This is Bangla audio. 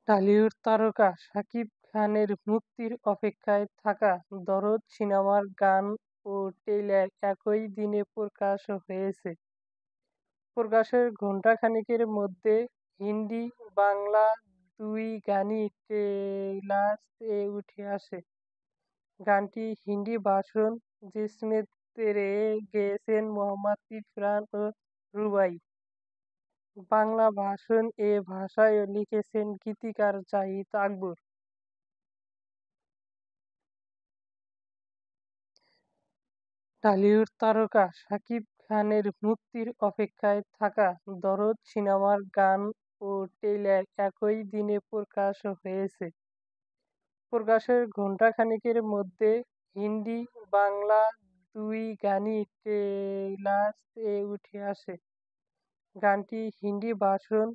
টলিউড তারকা শাকিব খানের মুক্তির অপেক্ষায় থাকা 'দরদ' সিনেমার গান ও ট্রেইলার একই দিনে প্রকাশ হয়েছে। প্রকাশের ঘণ্টাখানেকের মধ্যে হিন্দি, বাংলা দুই গানই ট্রেইলারে উঠে আসে। গানটি হিন্দি ভার্সন জিসমে তেরে গেয়েছেন মোহাম্মদ ইরফান ও রুবাই। বাংলা ভার্সন এ ভাষায় লিখেছেন গীতিকার জাহিদ আকবর। টলিউড তারকা শাকিব খানের মুক্তির অপেক্ষায় থাকা 'দরদ' সিনেমার গান ও ট্রেইলার একই দিনে প্রকাশ হয়েছে। প্রকাশের ঘণ্টাখানেকের মধ্যে হিন্দি, বাংলা দুই গানই ট্রেইলারে উঠে আসে। গানটি হিন্দি ভার্সন